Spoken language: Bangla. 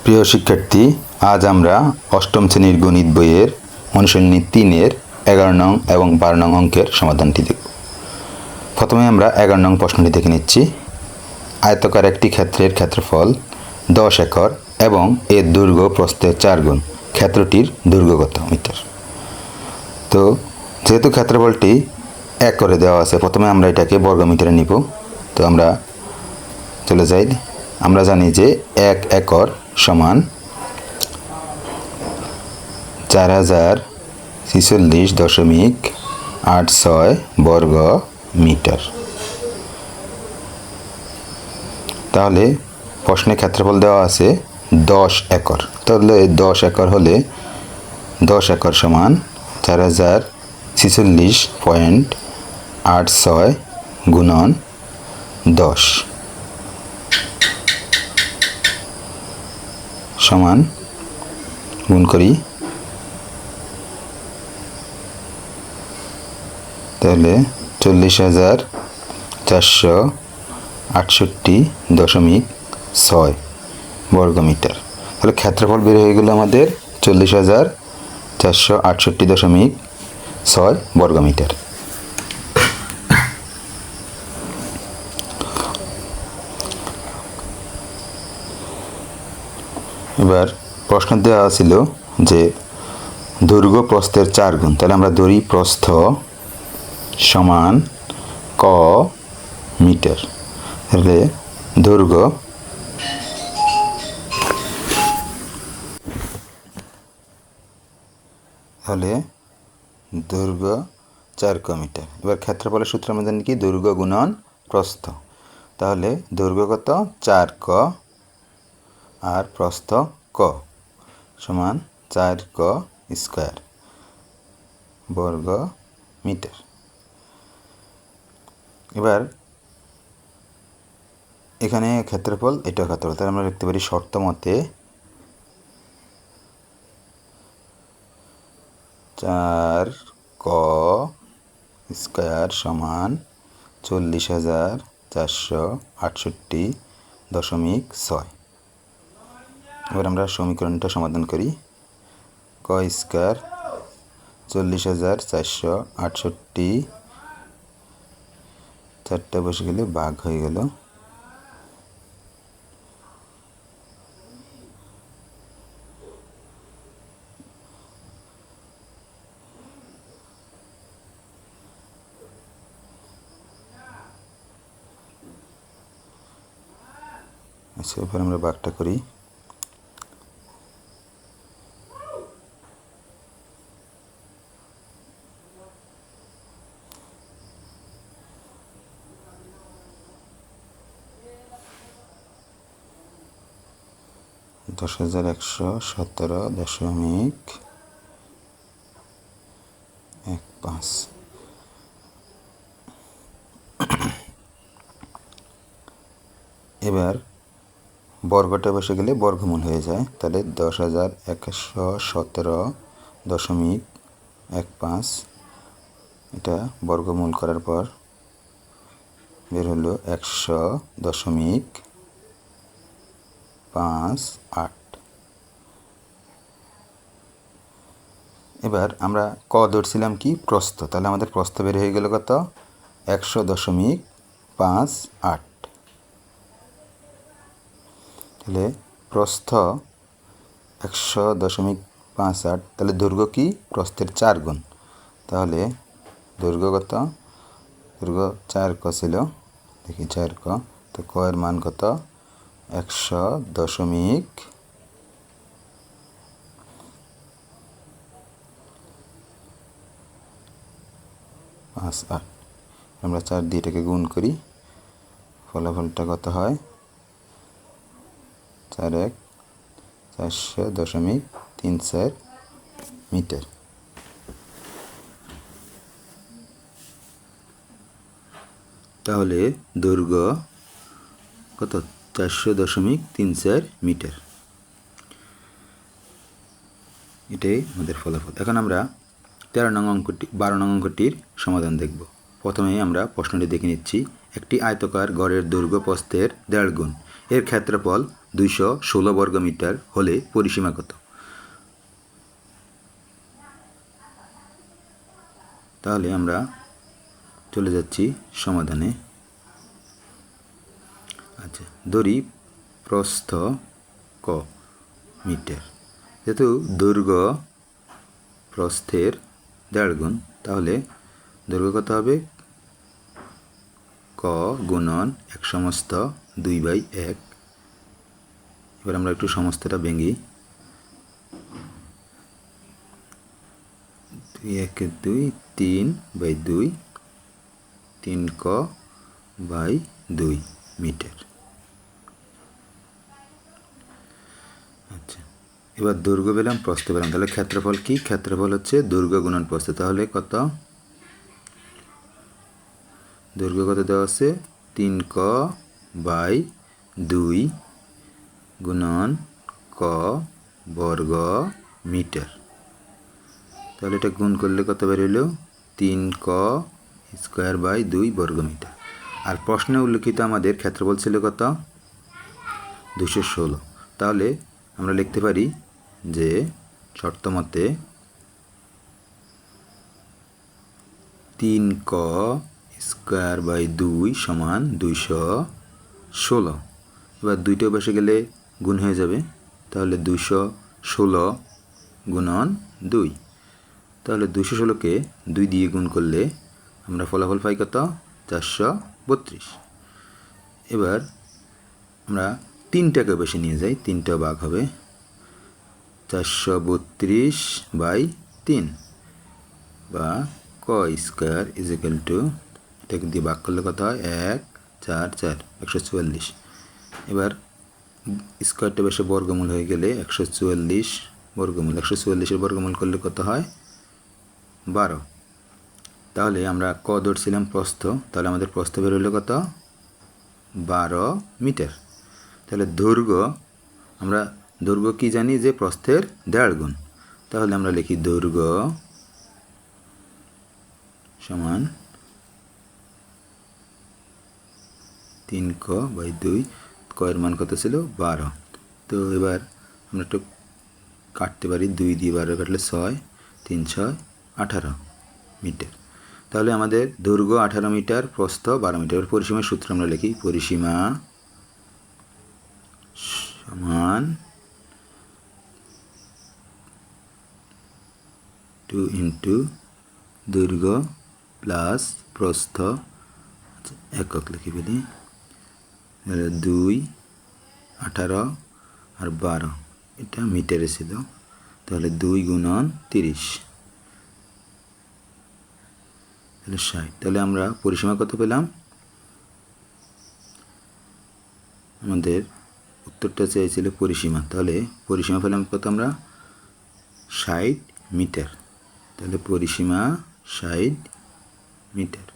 প্রিয় শিক্ষার্থী, আজ আমরা অষ্টম শ্রেণীর গণিত বইয়ের অনুশীলনী 3-এর 11 নং এবং 12 নং অঙ্কের সমাধানটি দেখব। প্রথমে আমরা 11 নং প্রশ্নটি দেখে নিচ্ছি। আয়তকার একটি ক্ষেত্রের ক্ষেত্রফল 10 একর এবং এর দৈর্ঘ্য প্রস্থের 4 গুণ। ক্ষেত্রটির দৈর্ঘ্য কত মিটার? তো যেহেতু ক্ষেত্রফলটি একরে দেওয়া আছে, প্রথমে আমরা এটাকে বর্গমিটারে নিব। তো আমরা চলে যাই। আমরা জানি যে 1 একর সমান 4046.86 বর্গ মিটার। তাহলে প্রশ্নে ক্ষেত্রফল দেওয়া আছে 10 একর। তাহলে 10 একর হলে 10 একর সমান 4046.86 গুণন 10 সমান গুণ করি। তাহলে 40,468.6 বর্গ মিটার। তাহলে ক্ষেত্রফল বের হয়ে গেল আমাদের 40,468.6 বর্গ মিটার। এবার প্রশ্ন দেওয়া ছিল যে দৈর্ঘ্য প্রস্থের 4 গুণ। তাহলে আমরা ধরি প্রস্থ সমান ক মিটার। তাহলে দৈর্ঘ্য দৈর্ঘ্য 4 ক মিটার। এবার ক্ষেত্রফলের সূত্র আমরা জানি কি? দৈর্ঘ্য গুণন প্রস্থ। তাহলে দৈর্ঘ্য কত? 4 ক আর প্রস্থ ক সমান 4 ক স্কয়ার বর্গ মিটার। এবার এখানে ক্ষেত্রফল, এটা ক্ষেত্রফল। তাহলে আমরা লিখতে পারি শর্ত মতে 4 ক স্কয়ার সমান 40,468.6। এবার আমরা সমীকরণটা সমাধান করি। ক স্কয়ার 40,468, 4টা বসে গেলে ভাগ হয়ে গেল। আচ্ছা, এবার আমরা ভাগটা করি। $10,117.15। এবার বর্গটা বসে গেলে বর্গমূল হয়ে যায়। তাহলে 10,117.15 এটা বর্গমূল করার পর বের হলো 100.58। এবার আমরা ক ধরছিলাম কি? প্রস্থ। তাহলে আমাদের প্রস্থ বের হয়ে গেল কত? 100.58। তাহলে প্রস্থ 100.58। তাহলে দৈর্ঘ্য কি? প্রস্থের 4 গুণ। তাহলে দৈর্ঘ্য কত? দৈর্ঘ্য 4 ক ছিল, দেখি 4 ক। তো ক এর মান কত? 100.58। আমরা 4 দিয়ে এটাকে গুণ করি। ফলাফলটা কত হয়? 4,400.34 মিটার। তাহলে দৈর্ঘ্য কত? 400.34 মিটার। এটাই আমাদের ফলাফল। এখন আমরা 12 নং অঙ্কটির সমাধান দেখব। প্রথমেই আমরা প্রশ্নটি দেখে নিচ্ছি। একটি আয়তকার গড়ের দৈর্ঘ্য প্রস্থের 1.5 গুণ। এর ক্ষেত্রফল 216 বর্গমিটার হলে পরিসীমা কত? তাহলে আমরা চলে যাচ্ছি সমাধানে। আচ্ছা, ধরি প্রস্থ ক মিটার, যেহেতু দৈর্ঘ্য প্রস্থের 1.5 গুণ, তাহলে দৈর্ঘ্য কত হবে? ক গুণন 1/2/1। এবার আমরা একটু সমস্তটা ভেঙি। 2 3/2, 3 ক/2 মিটার। আচ্ছা, এবার দৈর্ঘ্য পেলাম, প্রস্থ পেলাম, তাহলে ক্ষেত্রফল কি? ক্ষেত্রফল হচ্ছে দৈর্ঘ্য গুণন প্রস্থ। তাহলে কত? দৈর্ঘ্য কত দেওয়া আছে? 3 ক/2 গুণন ক বর্গ মিটার। তাহলে এটা গুণ করলে কত বের হইল? 3 ক²/2 বর্গ মিটার। আর প্রশ্নে উল্লেখিত আমাদের ক্ষেত্রফল ছিল কত? 216। তাহলে আমরা লিখতে পারি যে শর্ত মতে 3 ক²/2 সমান 216। এবার দুইটা বসে গেলে গুণ হয়ে যাবে, তাহলে 216 গুণন 2। তাহলে 216কে 2 দিয়ে গুণ করলে আমরা ফলাফল পাই কত? 432। এবার আমরা 3টাকে বেশি নিয়ে যাই, 3টা ভাগ হবে 432/3 বা ক² এটাকে দিয়ে ভাগ করলে কত হয়? 1 4 4 144। এবার স্কোয়ারটা বেশি বর্গমূল হয়ে গেলে 144 বর্গমূল, 144-এর বর্গমূল করলে কত হয়? 12। তাহলে আমরা ক ধরছিলাম প্রস্থ, তাহলে আমাদের প্রস্থ বের হলো কত? 12 মিটার। তাহলে দৈর্ঘ্য, আমরা দৈর্ঘ্য কি জানি? যে প্রস্থের 1.5 গুণ। তাহলে আমরা লিখি দৈর্ঘ্য সমান 3 ক/2। ক-এর মান কত ছিল? 12। তো এবার আমরা একটু কাটতে পারি, 2 দিয়ে 12 কাটলে 6, 3 6 18 মিটার। তাহলে আমাদের দৈর্ঘ্য 18 মিটার, প্রস্থ 12 মিটার। পরিসীমার সূত্র আমরা লিখি, পরিসীমা সমান 2 × দৈর্ঘ্য প্লাস প্রস্থ, একক লিখে ফেলি, 2 18 আর 12, এটা মিটারে ছিল, তাহলে 2 × 30, তাহলে 60। তাহলে আমরা পরিসীমা কত পেলাম? আমাদের উত্তরটা চাইছিল পরিসীমা, তাহলে পরিসীমা পেলাম কত? আমরা 60 মিটার। তাহলে পরিসীমা 60 মিটার।